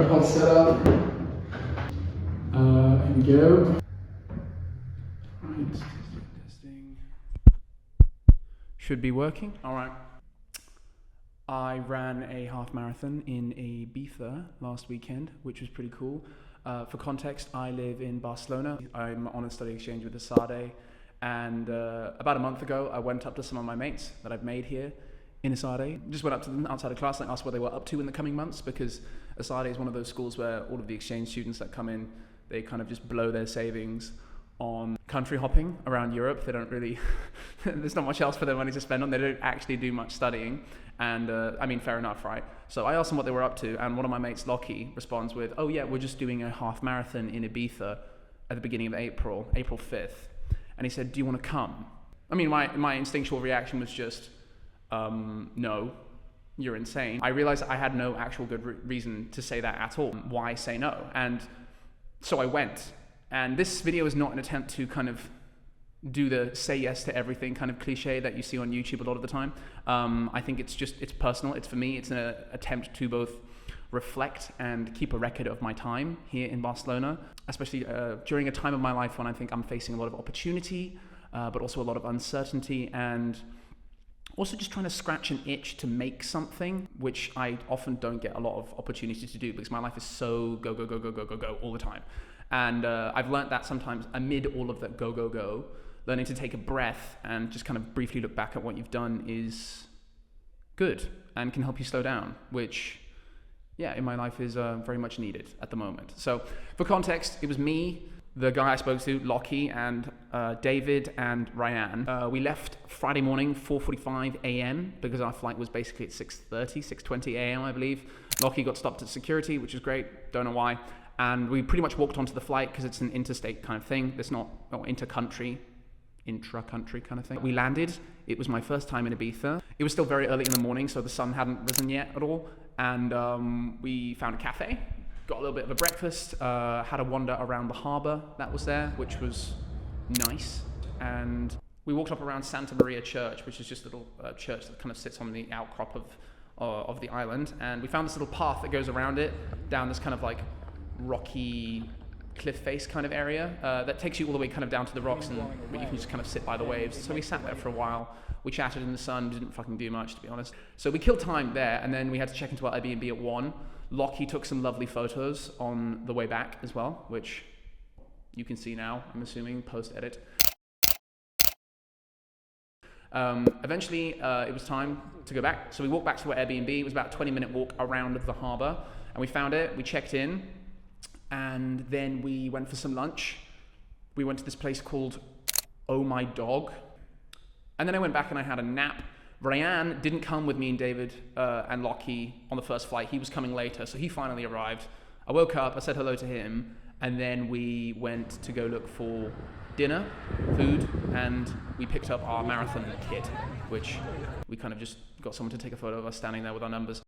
tripod setup. Here we go. Right, testing. Should be working. All right. I ran a half marathon in Ibiza last weekend, which was pretty cool. For context, I live in Barcelona. I'm on a study exchange with Asade, and about a month ago, I went up to some of my mates that I've made here in Asade. Just went up to them outside of class and asked what they were up to in the coming months, because Asade is one of those schools where all of the exchange students that come in, they kind of just blow their savings on country hopping around Europe. They don't really, there's not much else for their money to spend on. They don't actually do much studying. And I mean, fair enough, right? So I asked them what they were up to, and one of my mates, Lockie, responds with, oh yeah, we're just doing a half marathon in Ibiza at the beginning of April 5th. And he said, do you want to come? I mean, my instinctual reaction was just, no, you're insane. I realized I had no actual good reason to say that at all. Why say no? And so I went. And this video is not an attempt to kind of do the say yes to everything kind of cliche that you see on YouTube a lot of the time. I think it's personal. It's for me, it's an attempt to both reflect and keep a record of my time here in Barcelona, especially during a time of my life when I think I'm facing a lot of opportunity, but also a lot of uncertainty, and also just trying to scratch an itch to make something, which I often don't get a lot of opportunity to do because my life is so go, go, go, go, go, go, go all the time. And I've learned that sometimes amid all of that go, go, go, learning to take a breath and just kind of briefly look back at what you've done is good and can help you slow down, which, yeah, in my life is very much needed at the moment. So for context, it was me, the guy I spoke to, Lockie, and David and Ryan. We left Friday morning, 4:45 a.m. because our flight was basically at 6:20 a.m., I believe. Lockie got stopped at security, which was great, don't know why. And we pretty much walked onto the flight because it's an interstate kind of thing. It's not intra-country kind of thing. We landed. It was my first time in Ibiza. It was still very early in the morning, so the sun hadn't risen yet at all. And we found a cafe, got a little bit of a breakfast, had a wander around the harbour that was there, which was nice. And we walked up around Santa Maria Church, which is just a little church that kind of sits on the outcrop of the island. And we found this little path that goes around it, down this kind of like rocky cliff face kind of area that takes you all the way kind of down to the rocks, and you can just kind of sit by the waves. So we sat there for a while. We chatted in the sun, didn't fucking do much, to be honest. So we killed time there, and then we had to check into our Airbnb at 1. Lockie took some lovely photos on the way back as well, which you can see now, I'm assuming, post-edit. Eventually, it was time to go back. So we walked back to our Airbnb. It was about a 20-minute walk around the harbour, and we found it. We checked in, and then we went for some lunch. We went to this place called Oh My Dog. And then I went back and I had a nap. Ryan didn't come with me and David and Lockie on the first flight. He was coming later, so he finally arrived. I woke up, I said hello to him, and then we went to go look for dinner, food, and we picked up our marathon kit, which we kind of just got someone to take a photo of us standing there with our numbers.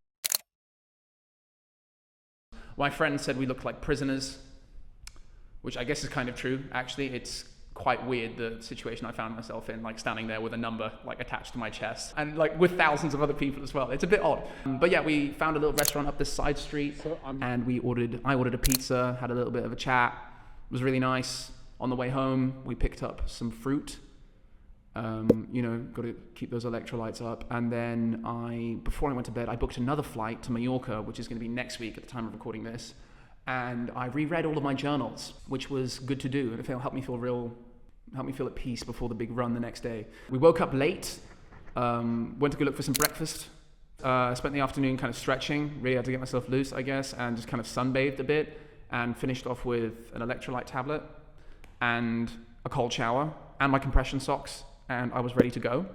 My friend said we looked like prisoners, which I guess is kind of true, actually. It's quite weird, the situation I found myself in, like standing there with a number like attached to my chest, and like with thousands of other people as well. It's a bit odd. But yeah, we found a little restaurant up this side street, and I ordered a pizza, had a little bit of a chat. It was really nice. On the way home, we picked up some fruit. Got to keep those electrolytes up. And then before I went to bed, I booked another flight to Mallorca, which is going to be next week at the time of recording this. And I reread all of my journals, which was good to do. And it helped me feel at peace before the big run the next day. We woke up late, went to go look for some breakfast. Spent the afternoon kind of stretching, really had to get myself loose, I guess, and just kind of sunbathed a bit, and finished off with an electrolyte tablet and a cold shower and my compression socks, and I was ready to go.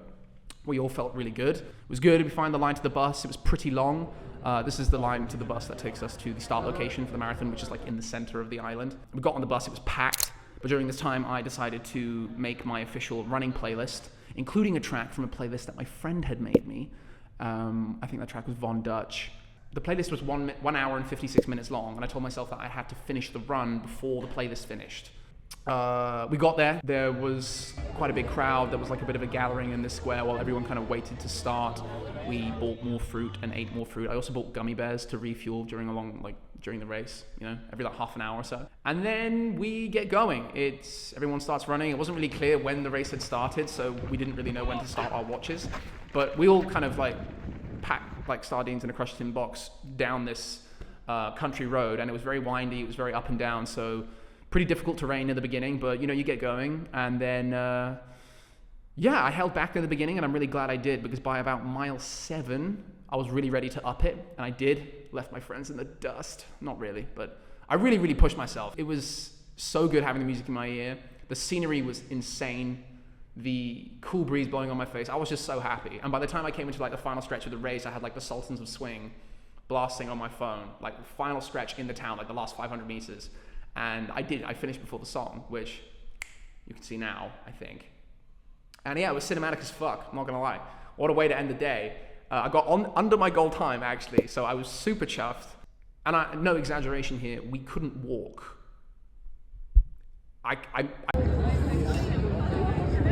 We all felt really good. It was good. We found the line to the bus. It was pretty long. This is the line to the bus that takes us to the start location for the marathon, which is like in the center of the island. We got on the bus, it was packed, but during this time I decided to make my official running playlist, including a track from a playlist that my friend had made me. I think that track was Von Dutch. The playlist was 1 hour and 56 minutes long, and I told myself that I had to finish the run before the playlist finished. We got there. There was quite a big crowd. There was like a bit of a gathering in this square while everyone kind of waited to start. We bought more fruit and ate more fruit. I also bought gummy bears to refuel during the race, you know, every like half an hour or so. And then we get going. Everyone starts running. It wasn't really clear when the race had started, so we didn't really know when to start our watches. But we all kind of like packed like sardines in a crushed tin box down this country road, and it was very windy. It was very up and down, so pretty difficult terrain in the beginning, but you know, you get going. And then I held back in the beginning, and I'm really glad I did, because by about mile 7 I was really ready to up it, and I did. Left my friends in the dust. Not really, but I really pushed myself. It was so good having the music in my ear. The scenery was insane. The cool breeze blowing on my face. I was just so happy. And by the time I came into like the final stretch of the race, I had like the Sultans of Swing blasting on my phone, like the final stretch in the town, like the last 500 meters. And I finished before the song, which you can see now, I think. And yeah, it was cinematic as fuck, I'm not gonna lie. What a way to end the day. I got under my goal time, actually, so I was super chuffed. And no exaggeration here, we couldn't walk.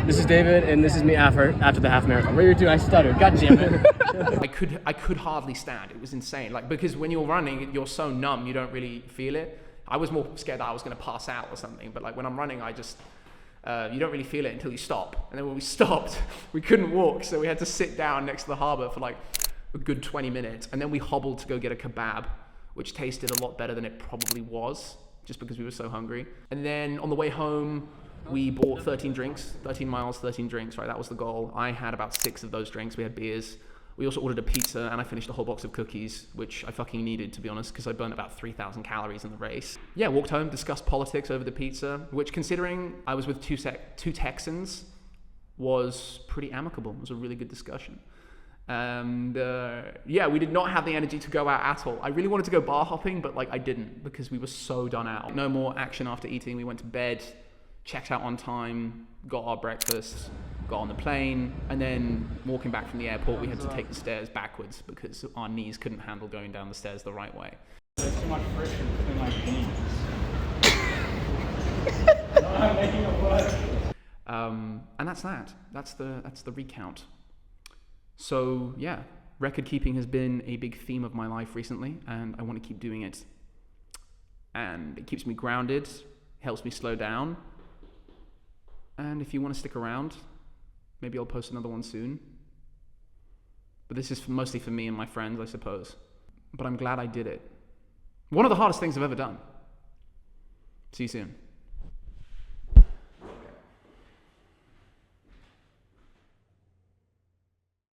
This is David, and this is me after the half marathon. What are you doing? I stuttered. God damn it. I could hardly stand. It was insane. Like, because when you're running, you're so numb, you don't really feel it. I was more scared that I was going to pass out or something, but like when I'm running, I just, you don't really feel it until you stop. And then when we stopped, we couldn't walk, so we had to sit down next to the harbor for like a good 20 minutes. And then we hobbled to go get a kebab, which tasted a lot better than it probably was, just because we were so hungry. And then on the way home, we bought 13 drinks, 13 miles, 13 drinks, right? That was the goal. I had about 6 of those drinks. We had beers. We also ordered a pizza, and I finished a whole box of cookies, which I fucking needed, to be honest, because I burnt about 3,000 calories in the race. Yeah, walked home, discussed politics over the pizza, which, considering I was with two Texans, was pretty amicable. It was a really good discussion. And we did not have the energy to go out at all. I really wanted to go bar hopping, but like I didn't, because we were so done out. No more action after eating. We went to bed, checked out on time, got our breakfast, got on the plane, and then walking back from the airport, we had to take the stairs backwards because our knees couldn't handle going down the stairs the right way. There's too much friction between my knees. I'm making it work. And that's that. That's the recount. So yeah, record keeping has been a big theme of my life recently, and I want to keep doing it. And it keeps me grounded, helps me slow down. And if you want to stick around, maybe I'll post another one soon. But this is mostly for me and my friends, I suppose. But I'm glad I did it. One of the hardest things I've ever done. See you soon.